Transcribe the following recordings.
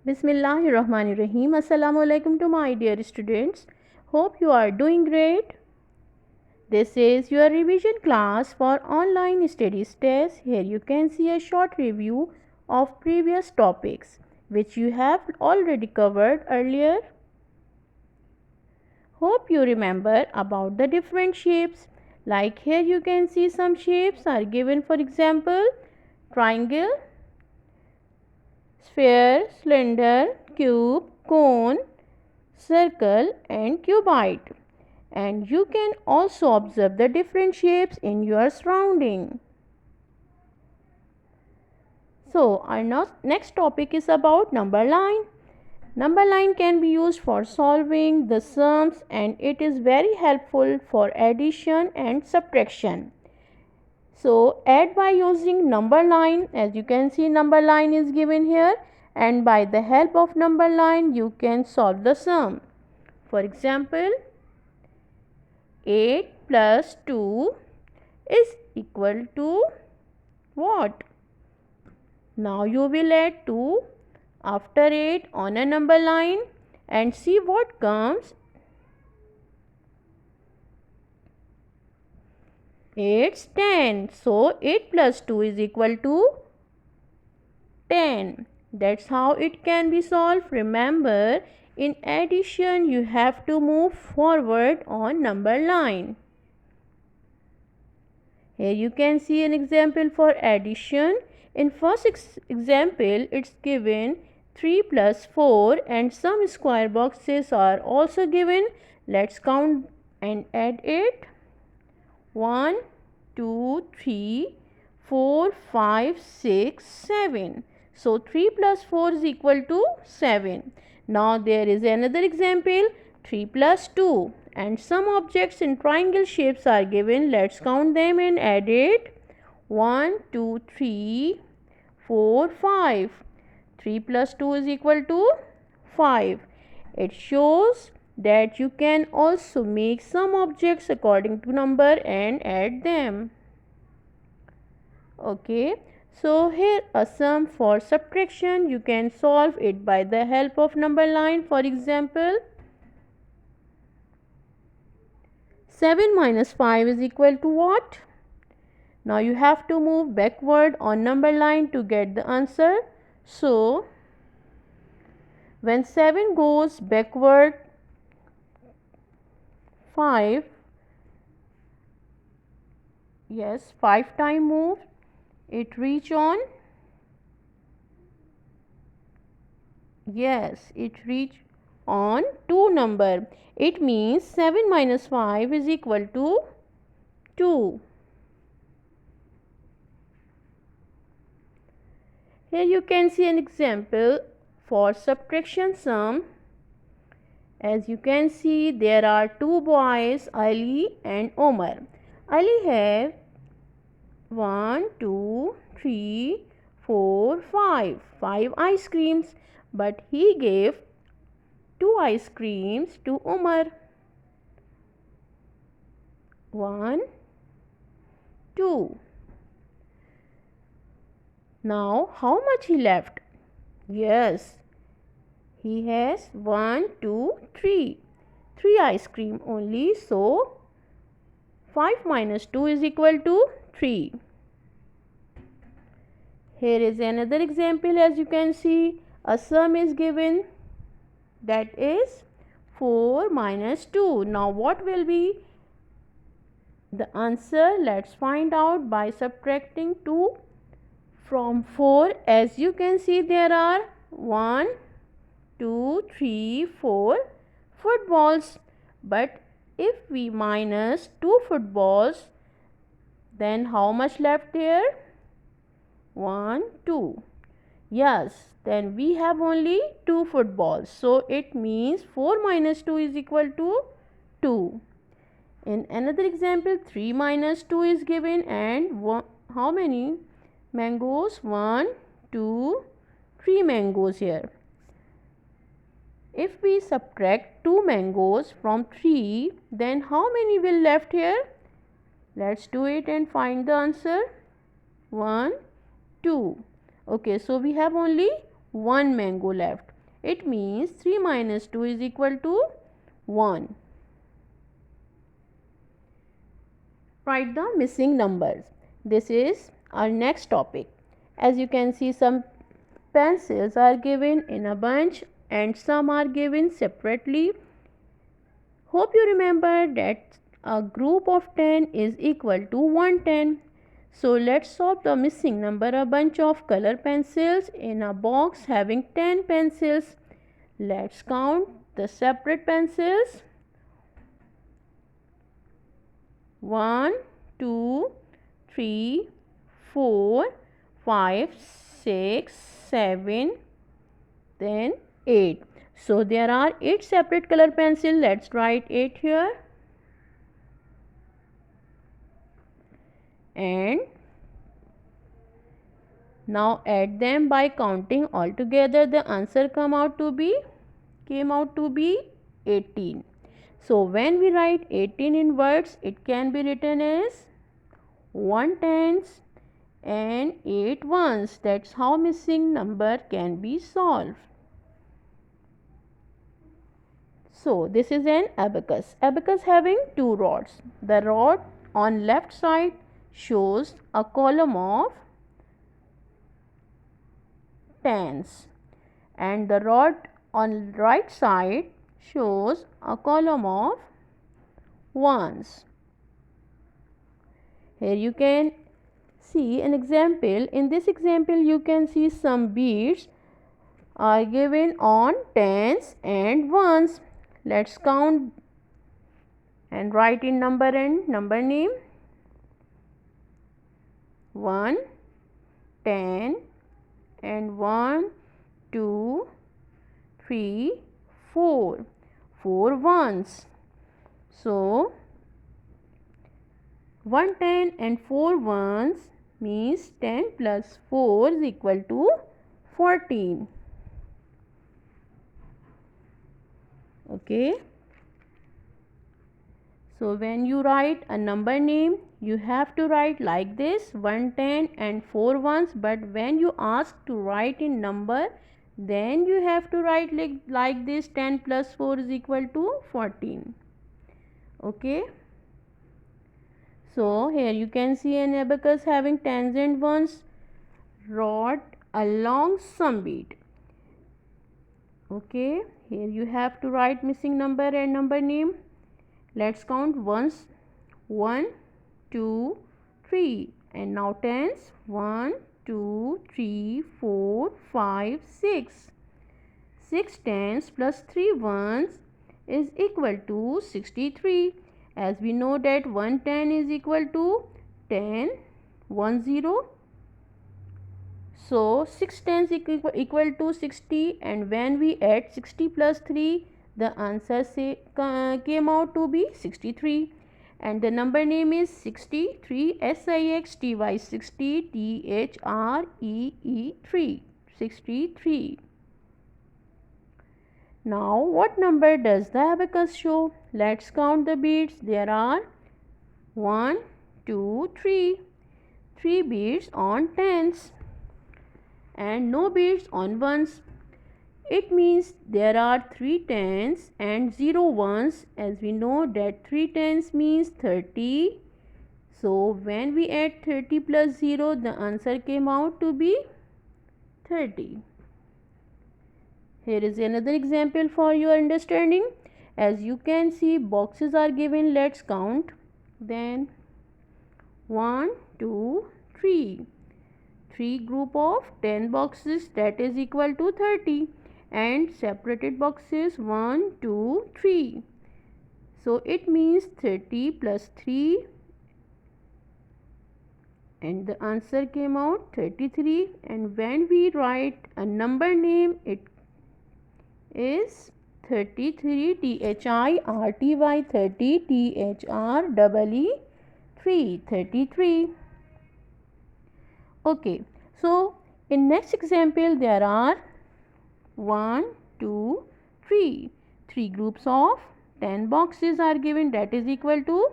Bismillahirrahmanirrahim. Assalamu alaikum to my dear students. Hope you are doing great. This is your revision class for online studies test. Here you can see a short review of previous topics which you have already covered earlier. Hope you remember about the different shapes. Like here you can see some shapes are given, for example, triangle, sphere, cylinder, cube, cone, circle and cuboid. And you can also observe the different shapes in your surrounding. So our next topic is about number line. Number line can be used for solving the sums and it is very helpful for addition and subtraction. So add by using number line. As you can see, number line is given here, and by the help of number line you can solve the sum. For example, 8 plus 2 is equal to what? Now you will add 2 after 8 on a number line and see what comes. 8 is 10. So 8 plus 2 is equal to 10. That's how it can be solved. Remember, in addition you have to move forward on number line. Here you can see an example for addition. In first example, it's given 3 plus 4 and some square boxes are also given. Let's count and add it. 1, 2, 3, 4, 5, 6, 7. So 3 plus 4 is equal to 7. Now there is another example, 3 plus 2. And some objects in triangle shapes are given. Let's count them and add it. 1, 2, 3, 4, 5. 3 plus 2 is equal to 5. It shows that you can also make some objects according to number and add them. Okay, so here a sum for subtraction. You can solve it by the help of number line. For example, 7 minus 5 is equal to what? Now you have to move backward on number line to get the answer. So when 7 goes backward 5, yes, 5 time move, it reach on, yes, it reach on 2 number. It means 7 minus 5 is equal to 2. Here you can see an example for subtraction sum. As you can see, there are two boys, Ali and Omar. Ali have 1, 2, 3, 4, 5. 5 ice creams, but he gave 2 ice creams to Omar. 1, 2. Now how much he left? Yes, he has 1, 2, 3. 3 ice cream only. So 5 minus 2 is equal to 3. Here is another example. As you can see, a sum is given, that is 4 minus 2. Now what will be the answer? Let's find out by subtracting 2 from 4. As you can see, there are 1, 2, 3, 4 footballs. But if we minus 2 footballs, then how much left here? 1, 2. Yes, then we have only 2 footballs. So it means 4 minus 2 is equal to 2. In another example, 3 minus 2 is given, and how many mangoes? 1, 2, 3 mangoes here. If we subtract 2 mangoes from 3, then how many will left here? Let's do it and find the answer. 1, 2. Okay, so we have only 1 mango left. It means 3 minus 2 is equal to 1. Write the missing numbers. This is our next topic. As you can see, some pencils are given in a bunch and some are given separately. Hope you remember that a group of 10 is equal to 110. So let's solve the missing number. A bunch of color pencils in a box having 10 pencils. Let's count the separate pencils. 1, 2, 3, 4, 5, 6, 7, then 8. So there are 8 separate color pencils. Let's write 8 here. And now add them by counting all together. The answer came out to be 18. So when we write 18 in words, it can be written as 1 tens and 8 ones. That's how missing number can be solved. So this is an abacus. Abacus having 2 rods. The rod on left side shows a column of tens and the rod on right side shows a column of ones. Here you can see an example. In this example you can see some beads are given on tens and ones. Let's count and write in number and number name. 1, 10 and 1, 2, 3, 4. 4 ones. So 110 and 4 ones means 10 plus 4 is equal to 14. Okay. So when you write a number name, you have to write like this, 110 and 4 ones. But when you ask to write in number, then you have to write like this, 10 plus 4 is equal to 14. Okay. So here you can see an abacus having tens and ones rod along some bead. Okay. Here you have to write missing number and number name. Let's count ones. 1, 2, 3 and now tens. 1, 2, 3, 4, 5, 6. 6 tens plus 3 ones is equal to 63. As we know that 110 is equal to 10, 1 0. So 6 tens equal to 60, and when we add 60 plus 3, the answer came out to be 63. And the number name is 63, SIXTY, 60, THREE3, 63. Now what number does the abacus show? Let's count the beads. There are 1, 2, 3. 3 beads on tens and no beads on ones. It means there are 3 tens and 0 ones. As we know that 3 tens means 30. So when we add 30 plus 0, the answer came out to be 30. Here is another example for your understanding. As you can see, boxes are given. Let's count. Then 1, 2, 3. 3 group of 10 boxes, that is equal to 30. And separated boxes 1, 2, 3. So it means 30 plus 3. And the answer came out 33. And when we write a number name, it is 33, THIRTY, 30, THREE, 33. Okay, so in next example there are 1, 2, 3. 3 groups of 10 boxes are given, that is equal to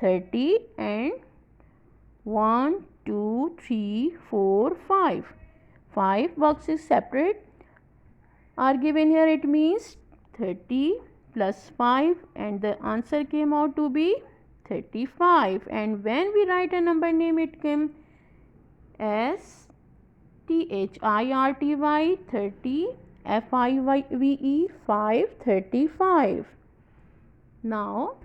30, and 1, 2, 3, 4, 5. 5 boxes separate are given here, it means 30 plus 5, and the answer came out to be 35. And when we write a number name, it came as THIRTY 30, FIVE 535. Now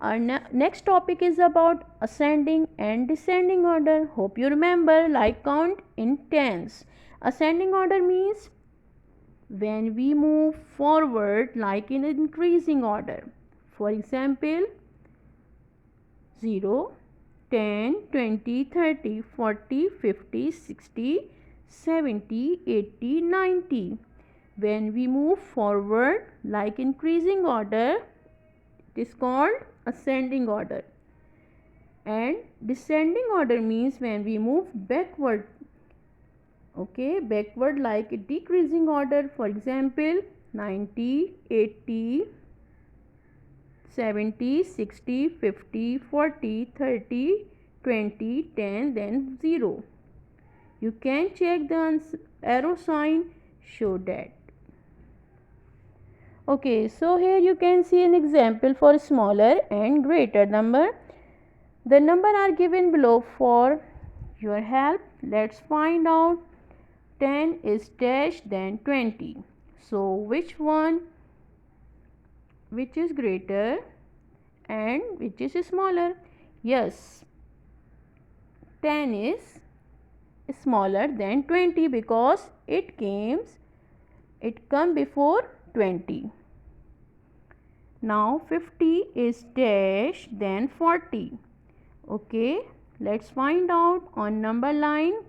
our next topic is about ascending and descending order. Hope you remember, like count in tens. Ascending order means when we move forward like in increasing order. For example, 0, 10, 20, 30, 40, 50, 60, 70, 80, 90. When we move forward like increasing order, it is called ascending order. And descending order means when we move backward. Okay, backward like a decreasing order. For example, 90, 80, 70, 60, 50, 40, 30, 20, 10, then 0. You can check the arrow sign, show that. Okay, so here you can see an example for smaller and greater number. The number are given below for your help. Let's find out. 10 is dash than 20. So which is greater and which is smaller? Yes, 10 is smaller than 20 because it come before 20. Now 50 is dash than 40. Okay, let's find out on number line.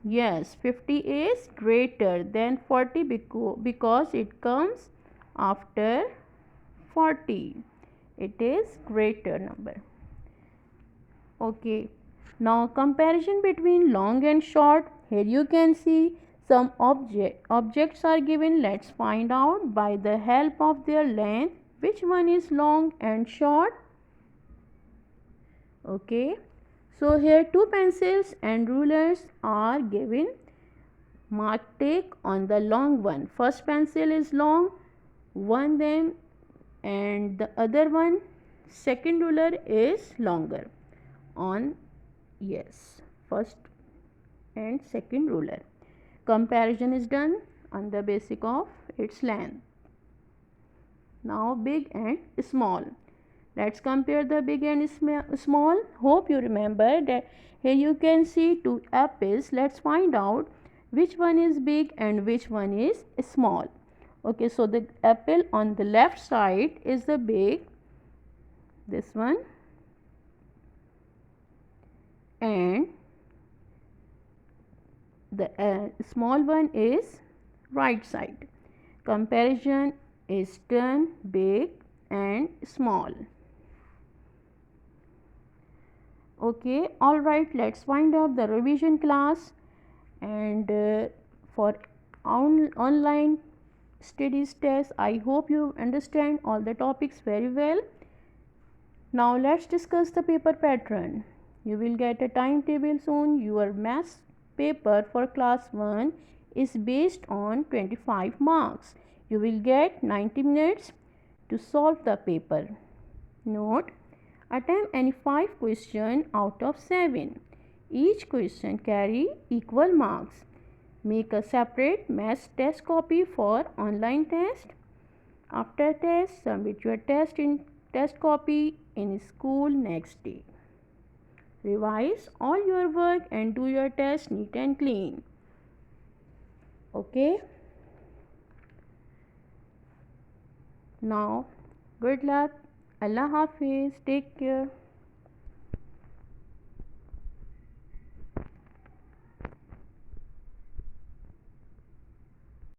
Yes, 50 is greater than 40 because it comes after 40. It is greater number. Okay, now comparison between long and short. Here you can see some objects are given. Let's find out by the help of their length which one is long and short. Okay, so here two pencils and rulers are given. Mark take on the long one. First pencil is long, one then, and the other one, second ruler is longer. On yes, first and second ruler. Comparison is done on the basis of its length. Now big and small. Let's compare the big and small. Hope you remember that here you can see two apples. Let's find out which one is big and which one is small. Okay, so the apple on the left side is the big, this one, and the small one is right side. Comparison is done big and small. Okay, all right, let's find out the revision class. And for online studies test, I hope you understand all the topics very well. Now let's discuss the paper pattern. You will get a timetable soon. Your maths paper for class 1 is based on 25 marks. You will get 90 minutes to solve the paper. Note, attempt any 5 questions out of 7. Each question carry equal marks. Make a separate maths test copy for online test. After test, submit your test copy in school next day. Revise all your work and do your test neat and clean. Okay. Now, good luck. Allah Hafiz. Take care.